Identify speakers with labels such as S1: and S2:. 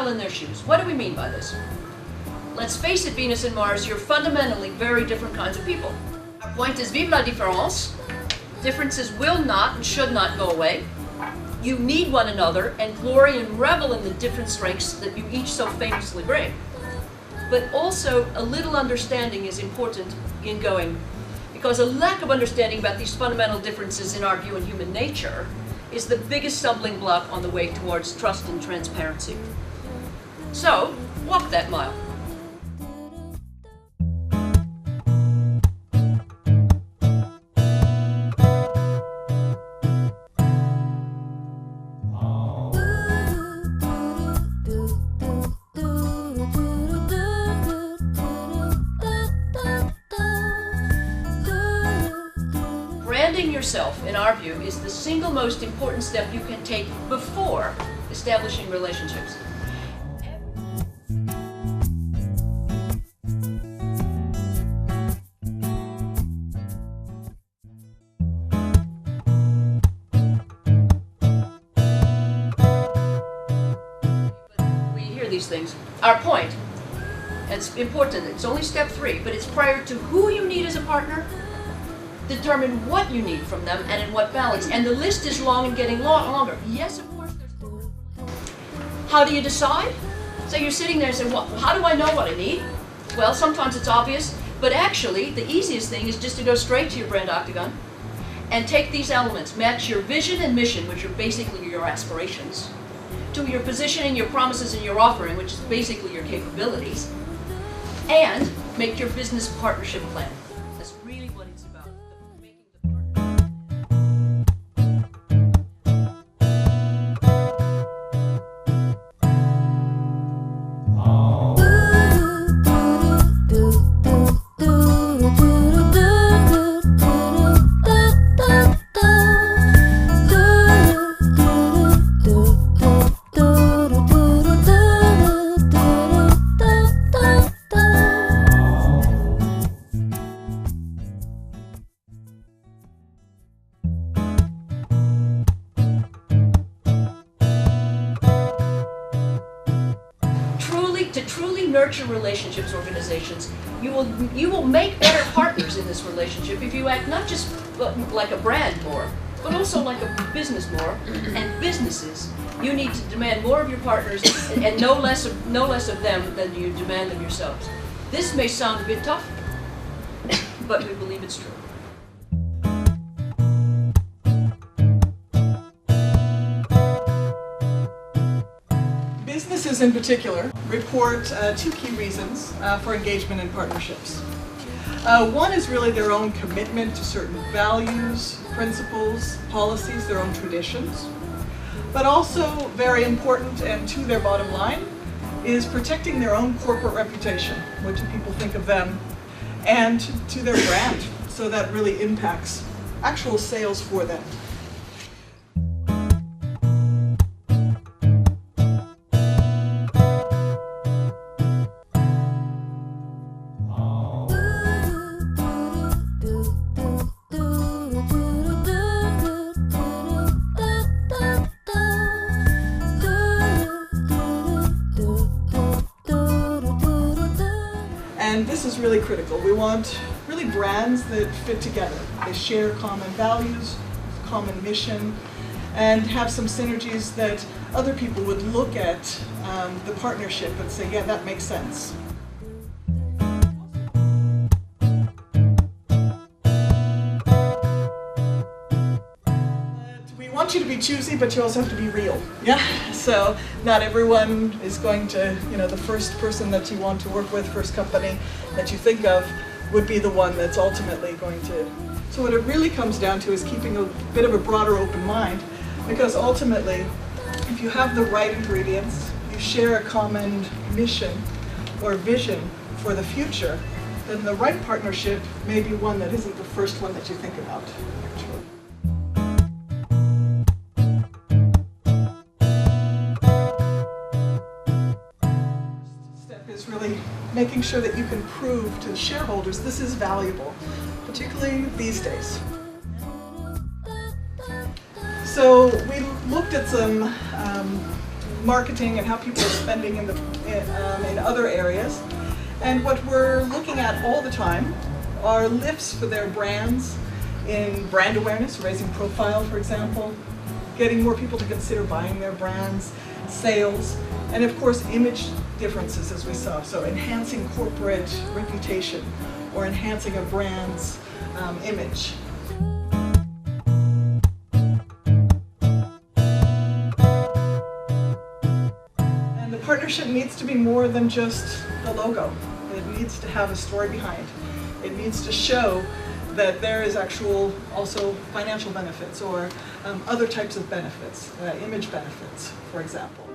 S1: mile in their shoes. What do we mean by this? Let's face it, Venus and Mars, you're fundamentally very different kinds of people. Our point is, vive la différence. Differences will not and should not go away. You need one another and glory and revel in the different strengths that you each so famously bring. But also, a little understanding is important in going, because a lack of understanding about these fundamental differences in our view in human nature is the biggest stumbling block on the way towards trust and transparency. So, walk that mile. Branding yourself, in our view, is the single most important step you can take before establishing relationships. We hear these things. Our point, it's important, it's only step 3, but it's prior to who you need as a partner. Determine what you need from them and in what balance. And the list is long and getting longer. Yes, of course, there's more. How do you decide? So you're sitting there and saying, well, how do I know what I need? Well, sometimes it's obvious, but actually the easiest thing is just to go straight to your brand octagon and take these elements, match your vision and mission, which are basically your aspirations, to your positioning, your promises, and your offering, which is basically your capabilities, and make your business partnership plan. That's really what it's about. To truly nurture relationships organizations, you will make better partners in this relationship if you act not just like a brand more, but also like a business more. And businesses, you need to demand more of your partners and no less of them than you demand of yourselves. This may sound a bit tough, but we believe it's true.
S2: Businesses in particular report 2 key reasons for engagement in partnerships. One is really their own commitment to certain values, principles, policies, their own traditions. But also very important and to their bottom line is protecting their own corporate reputation. What do people think of them? And to their brand. So that really impacts actual sales for them. And this is really critical. We want really brands that fit together. They share common values, common mission, and have some synergies that other people would look at the partnership and say, yeah, that makes sense. We want you to be choosy, but you also have to be real. Yeah. So not everyone is going to, the first person that you want to work with, first company that you think of, would be the one that's ultimately going to. So what it really comes down to is keeping a bit of a broader open mind, because ultimately, if you have the right ingredients, you share a common mission or vision for the future, then the right partnership may be one that isn't the first one that you think about, actually. Step is really making sure that you can prove to the shareholders this is valuable, particularly these days. So we looked at some marketing and how people are spending in other areas. And what we're looking at all the time are lifts for their brands in brand awareness, raising profile, for example, getting more people to consider buying their brands, sales, and of course image differences, as we saw. So enhancing corporate reputation or enhancing a brand's image. And the partnership needs to be more than just the logo. It needs to have a story behind. It needs to show that there is actual also financial benefits or other types of benefits, image benefits, for example.